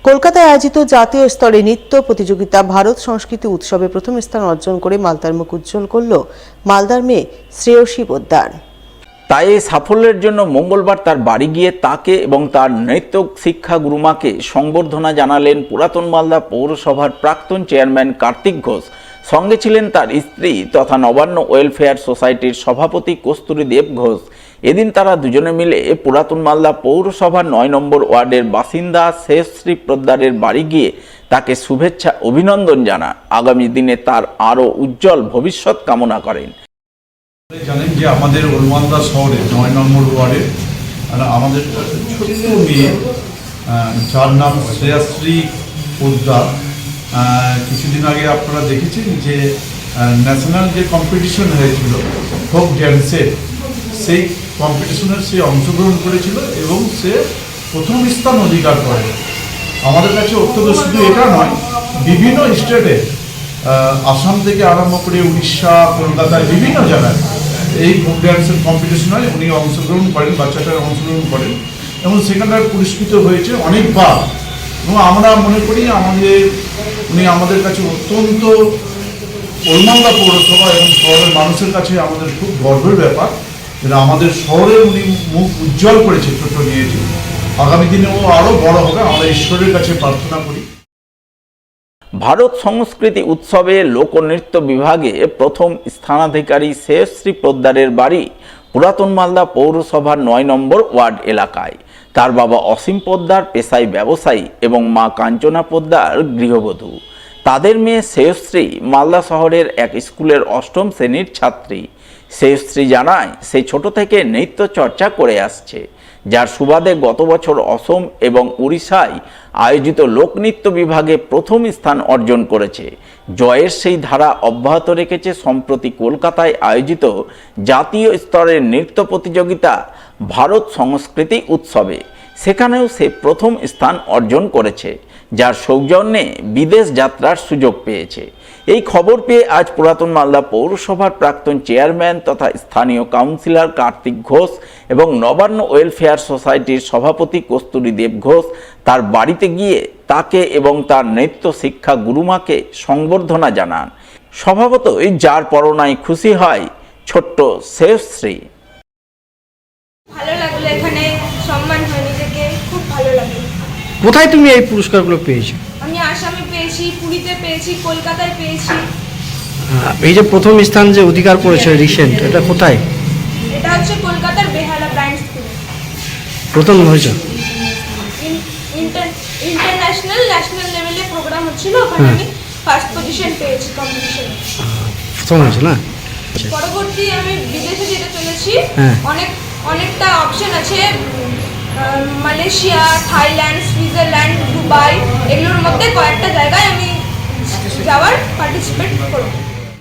কলকাতায় আয়োজিত জাতীয় স্তরে নৃত্য প্রতিযোগিতা ভারত সংস্কৃতি উৎসবে প্রথম স্থান অর্জন করে মালদার মুখ উজ্জ্বল করল মালদার মেয়ে শ্রেয়সী পোদ্দার। তাই এই সাফল্যের জন্য মঙ্গলবার তার বাড়ি গিয়ে তাকে এবং তার নৃত্য শিক্ষা গুরুমাকে সংবর্ধনা জানালেন পুরাতন মালদা পৌরসভার প্রাক্তন চেয়ারম্যান কার্তিক ঘোষ। সঙ্গে ছিলেন তার স্ত্রী তথা নবান্ন ওয়েলফেয়ার সোসাইটির সভাপতি কস্তুরী দেব ঘোষ। এদিন তারা দুজনে মিলে পুরাতন মালদা পৌরসভার ৯ নম্বর ওয়ার্ডের বাসিন্দা শ্রেয়শ্রী পোদ্দারের বাড়ি গিয়ে তাকে শুভেচ্ছা অভিনন্দন জানান। আগামী দিনে তার আরও উজ্জ্বল ভবিষ্যৎ কামনা করেন। জানেন যে আমাদের ওলমালদা শহরে ৯ নম্বর ওয়ার্ডে আমাদের ছোট্ট মেয়ে যার নাম শ্রেয়শ্রী পোদ্দার, কিছুদিন আগে আপনারা দেখেছেন যে ন্যাশনাল যে কম্পিটিশন হয়েছিল ফোক ড্যান্সের, সেই কম্পিটিশনে সে অংশগ্রহণ করেছিল এবং সে প্রথম স্থান অধিকার করে। আমাদের কাছে অত্যন্ত শুধু এটা নয়, বিভিন্ন স্টেটে আসাম থেকে আরম্ভ করে উড়িষ্যা, কলকাতায় বিভিন্ন জায়গায় এই ফোক ড্যান্সের কম্পিটিশনে উনি অংশগ্রহণ করেন, বাচ্চাটা অংশগ্রহণ করেন এবং সেখানটায় পুরস্কৃত হয়েছে অনেকবার। এবং আমরা মনে করি উনি আমাদের কাছে অত্যন্ত ওলমালদা পৌরসভা এবং শহরের মানুষের কাছে আমাদের খুব গর্বের ব্যাপার যে আমাদের শহরে উনি মুখ উজ্জ্বল করেছে ছোট নিয়েছে। আগামী দিনে ও আরও বড় হবে, আমরা ঈশ্বরের কাছে প্রার্থনা করি। ভারত সংস্কৃতি উৎসবে লোকনৃত্য বিভাগে প্রথম স্থানাধিকারী শ্রেয়শ্রী পোদ্দারের বাড়ি পুরাতন মালদা পৌরসভার ৯ নম্বর ওয়ার্ড এলাকায়। তার বাবা অসীম পোদ্দার পেশায় ব্যবসায়ী এবং মা কাঞ্চনা পোদ্দার গৃহবধূ। তাদের মেয়ে শ্রেয়শ্রী মালদা শহরের এক স্কুলের ৮ম শ্রেণীর ছাত্রী। শ্রেয়শ্রী জানায় সে ছোট থেকে নৃত্য চর্চা করে আসছে, যার সুবাদে গত বছর অসম এবং উড়িষ্যায় আয়োজিত লোকনৃত্য বিভাগে প্রথম স্থান অর্জন করেছে। জয়ের সেই ধারা অব্যাহত রেখেছে সম্প্রতি কলকাতায় আয়োজিত জাতীয় স্তরের নৃত্য প্রতিযোগিতা ভারত সংস্কৃতি উৎসবে। সেখানেও সে প্রথম স্থান অর্জন করেছে, যার সৌজন্যে বিদেশ যাত্রার সুযোগ পেয়েছে। এই খবর পেয়ে আজ পুরাতন মালদা পৌরসভার প্রাক্তন চেয়ারম্যান তথা স্থানীয় কাউন্সিলর কার্তিক ঘোষ এবং নবান্ন ওয়েলফেয়ার সোসাইটির সভাপতি কস্তুরী দেব ঘোষ তার বাড়িতে গিয়ে তাকে এবং তার নৃত্য শিক্ষা গুরুমাকে সংবর্ধনা জানান। স্বভাবতই যার পরনায় খুশি হয় ছোট্ট শ্রেয়শ্রী। ভালো লাগলো, এখানে সম্মান হয়, নিজেকে খুব ভালো লাগে। কোথায় তুমি এই পুরস্কারগুলো পেয়েছো? আমি আসামে পেয়েছি, পুরীতে পেয়েছি, কলকাতায় পেয়েছি। এই যে প্রথম স্থান যে অধিকার করেছে রিসেন্ট, এটা কোথায়? এটা হচ্ছে কলকাতার বেহালা ব্রাঞ্চ স্কুল। প্রথম হয়েছে? ইন্টারন্যাশনাল ন্যাশনাল লেভেলে প্রোগ্রাম হচ্ছিল, ওখানে আমি ফার্স্ট পজিশন পেয়েছি কম্পিটিশনে। প্রথম হয়েছে না? পরবর্তী আমি বিদেশে যেতে চলেছি। অনেকটা অপশন আছে, মালয়েশিয়া, থাইল্যান্ড, সুইজারল্যান্ড, দুবাই, এগুলোর মধ্যে কয়েকটা জায়গায় আমি যাওয়ার পার্টিসিপেট করব।